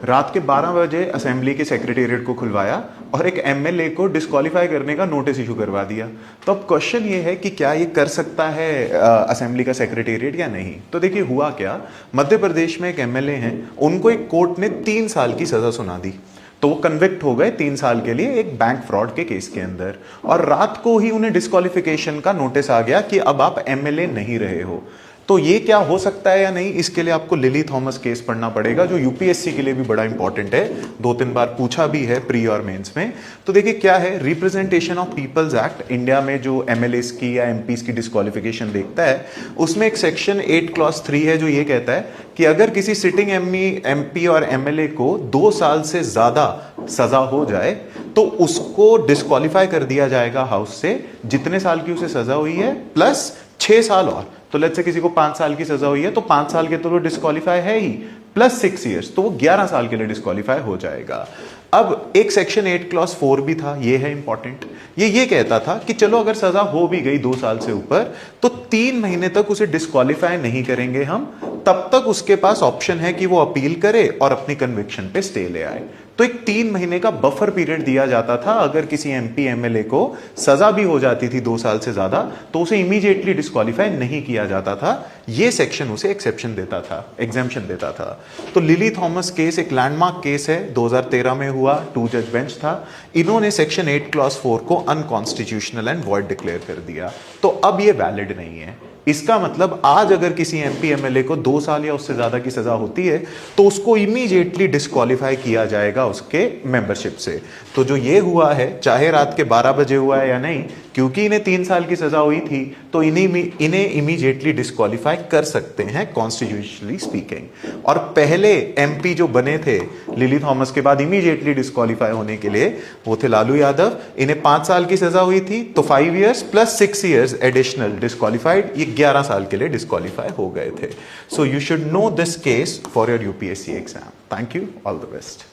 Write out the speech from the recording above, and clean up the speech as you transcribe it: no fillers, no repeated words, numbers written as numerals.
रात के 12 बजे असेंबली के सेक्रेटेरिएट को खुलवाया और एक एमएलए को डिस्क्वालीफाई करने का नोटिस इशू करवा दिया। तो अब क्वेश्चन ये है कि क्या ये कर सकता है असेंबली का सेक्रेटेरिएट या नहीं। तो देखिए हुआ क्या, मध्य प्रदेश में एक एमएलए हैं, उनको एक कोर्ट ने 3 साल की सजा सुना दी। तो वो कन्विक्ट हो गए 3 साल के लिए एक बैंक फ्रॉड के केस के अंदर, और रात को ही उन्हें डिस्क्वालिफिकेशन का नोटिस आ गया कि अब आप एमएलए नहीं रहे हो। तो ये क्या हो सकता है या नहीं, इसके लिए आपको लिली थॉमस केस पढ़ना पड़ेगा, जो यूपीएससी के लिए भी बड़ा इंपॉर्टेंट है, 2-3 बार पूछा भी है प्री और मेंस में। तो देखिए क्या है, representation of peoples act India में जो एमएलएस की या एमपीस की डिस्क्वालिफिकेशन देखता है, उसमें एक सेक्शन 8 क्लॉज 3 है जो ये कहता है कि अगर किसी सिटिंग एमपी और एमएलए को 2 साल से ज्यादा सजा हो जाए तो उसको डिस्क्वालीफाई कर दिया जाएगा हाउस से, जितने साल की उसे सजा हुई है प्लस 6 साल और। तो लेट्स से किसी को 5 साल की सजा हुई है तो 5 साल के तो वो डिस्क्वालीफाई है ही, प्लस 6 इयर्स, तो वो 11 साल के लिए डिस्क्वालीफाई हो जाएगा। अब एक सेक्शन 8 क्लॉज 4 भी था, ये है इंपॉर्टेंट। ये कहता था कि चलो अगर सजा हो भी गई 2 साल से ऊपर तो 3 महीने तक उसे डिस्क्वालीफाई नहीं करेंगे हम, तब तक उसके पास ऑप्शन है कि वो अपील करे और अपनी कन्विक्शन पे स्टे ले आए। तो एक 3 महीने का बफर पीरियड दिया जाता था। अगर किसी एमपी एमएलए को सजा भी हो जाती थी 2 साल से ज्यादा तो उसे इमीडिएटली डिस्क्वालीफाई नहीं किया जाता था। ये सेक्शन उसे एक्सेप्शन देता था, एग्जेम्पशन देता था। तो लिली थॉमस केस एक लैंडमार्क केस है, 2013 में हुआ, 2 जज बेंच था। इन्होंने सेक्शन 8 क्लॉज 4 को अनकॉन्स्टिट्यूशनल एंड वॉइड डिक्लेयर कर दिया। तो अब ये वैलिड नहीं है। इसका मतलब आज अगर किसी एमपी एमएलए को 2 साल या उससे ज्यादा की सजा होती है तो उसको इमीडिएटली डिस्क्वालीफाई किया जाएगा उसके मेंबरशिप से। तो जो ये हुआ है, चाहे रात के 12 बजे हुआ है या नहीं, क्योंकि इन्हें 3 साल की सजा हुई थी तो इन्हें इमीडिएटली डिस्क्वालीफाई कर सकते हैं कॉन्स्टिट्यूशनली स्पीकिंग। और पहले एमपी जो बने थे लिली थॉमस के बाद इमीडिएटली डिस्क्वालीफाई होने के लिए, वो थे लालू यादव। इन्हें 5 साल की सजा हुई थी तो 5 years plus 6 years additional disqualified, ये 11 साल के लिए डिस्क्वालीफाई हो गए थे। So you should know this case for your UPSC exam. Thank you, all the best.